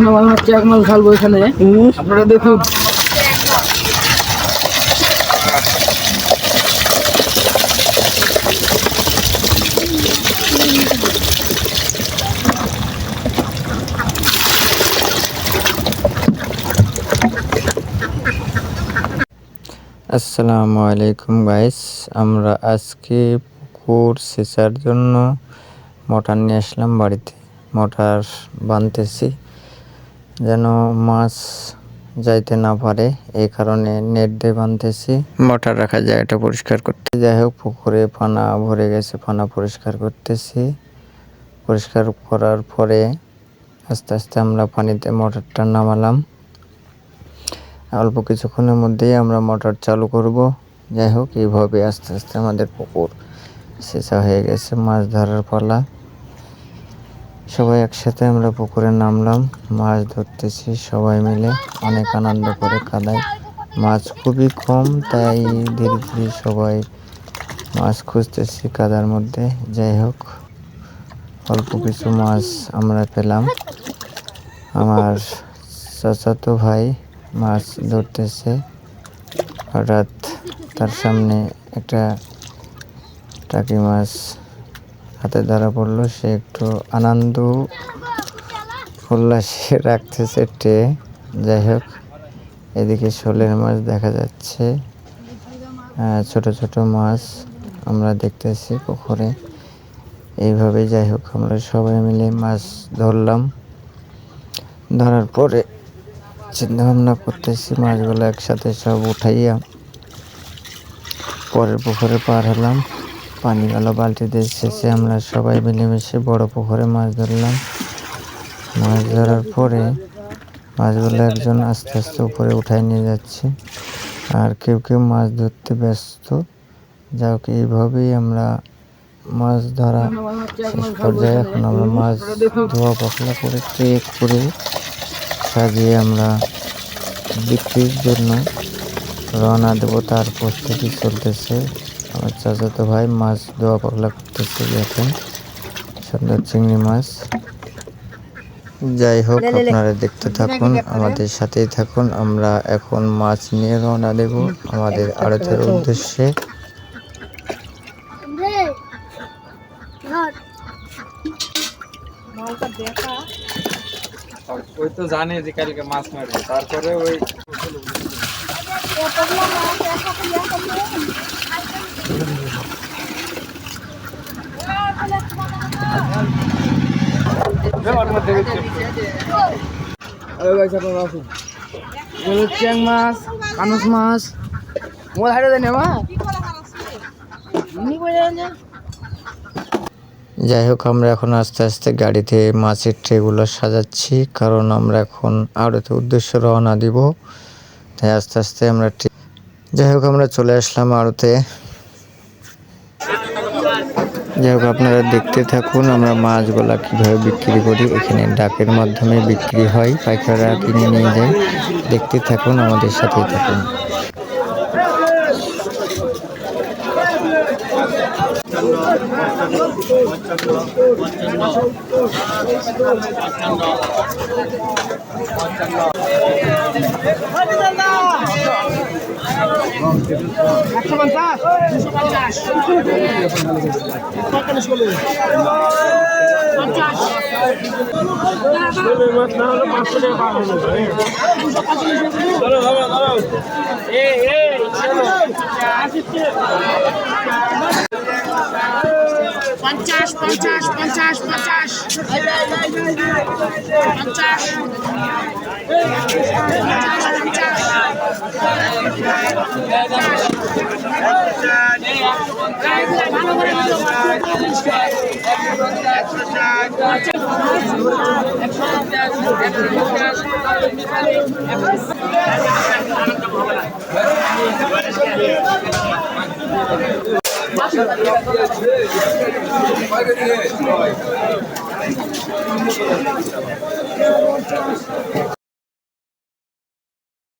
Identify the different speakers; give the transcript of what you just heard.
Speaker 1: এক মাস ঢালবো এখানে, আপনারা দেখুন।
Speaker 2: আসসালামু আলাইকুম গাইস, আমরা আজকে পুকুর সেচার জন্য মোটর নিয়ে আসলাম বাড়িতে। মোটর বাঁধতেছি যেন মাছ যাইতে না পারে, এই কারণে নেট দিয়ে বাঁধতেছি মোটর রাখা জায়গাটা পরিষ্কার করতে। যাই হোক, পুকুরে পানা ভরে গেছে, পানা পরিষ্কার করতেছি। পরিষ্কার করার পরে আস্তে আস্তে আমরা পানিতে মোটরটা নামালাম। অল্প কিছুক্ষণের মধ্যেই আমরা মোটর চালু করব। যাই হোক, এইভাবে আস্তে আস্তে আমাদের পুকুর সেচা হয়ে গেছে। মাছ ধরার পালা। সবাই একসাথে আমরা পুকুরে নামলাম, মাছ ধরতেছি সবাই মিলে, অনেক আনন্দ করে। কাদায় মাছ খুবই কম, তাই ধীরে ধীরে সবাই মাছ খুঁজতেছি কাদার মধ্যে। যাই হোক, অল্প কিছু মাছ আমরা পেলাম। আমার চাচাতো ভাই মাছ ধরতেছে, হঠাৎ তার সামনে একটা টাকি মাছ হাতে ধরা পড়লো। সে একটু আনন্দ উল্লাসে রাখতেছে টে। যাই হোক, এদিকে শোলের মাছ দেখা যাচ্ছে, ছোট ছোট মাছ আমরা দেখতেছি পুকুরে। এইভাবে যাই হোক, আমরা সবাই মিলে মাছ ধরলাম। ধরার পরে চিন্তা ভাবনা করতেছি মাছগুলো একসাথে সব উঠাইয়া পরের পুকুরে পার হলাম। পানিগুলো বালতিতে শেষে আমরা সবাই মিলেমিশে বড় পুকুরে মাছ ধরলাম। মাছ ধরার পরে মাছগুলো একজন আস্তে আস্তে উপরে উঠাই নিয়ে যাচ্ছে, আর কেউ কেউ মাছ ধরতে ব্যস্ত। যাই হোক, এইভাবেই আমরা মাছ ধরা শেষ পর্যায়ে। এখন আমরা মাছ ধোয়া পখলা করে ট্রে করে সাজিয়ে আমরা বিক্রির জন্য রওনা দেবো, তার প্রস্তুতি চলতেছে। আমার চাচাতো ভাই মাছ ধোয়া পাগলা করতেছে। দেখেন, সুন্দর চিংড়ি মাছ। যাই হোক, আপনারা দেখতে থাকুন, আমাদের সাথেই থাকুন। আমরা এখন মাছ নিয়ে রওনা দেব আমাদের আড়তের উদ্দেশ্যে।
Speaker 3: ওই তো জানে যে কালকে মাছ মারবে, তারপরে ওই
Speaker 1: চ্যাং মাছ, কানস মাছ, মোল হাটে দেয় না মা।
Speaker 2: যাই হোক, আমরা এখন আস্তে আস্তে গাড়িতে মাছের ট্রেগুলো সাজাচ্ছি, কারণ আমরা এখন আড়তের উদ্দেশ্যে রওনা দিব। তাই আস্তে আস্তে আমরা যাই হোক, আমরা চলে আসলাম আড়তে। যাই হোক, আপনারা দেখতে থাকুন আমরা মাছগুলা কিভাবে বিক্রি করি। এখানে ডাকের মাধ্যমে বিক্রি হয়, পাইকাররা কিনে নিয়ে যায়। দেখতে থাকুন, আমাদের সাথেই থাকুন।
Speaker 4: পঞ্চাশ পঞ্চাশ পঞ্চাশ পঞ্চাশ পঞ্চাশ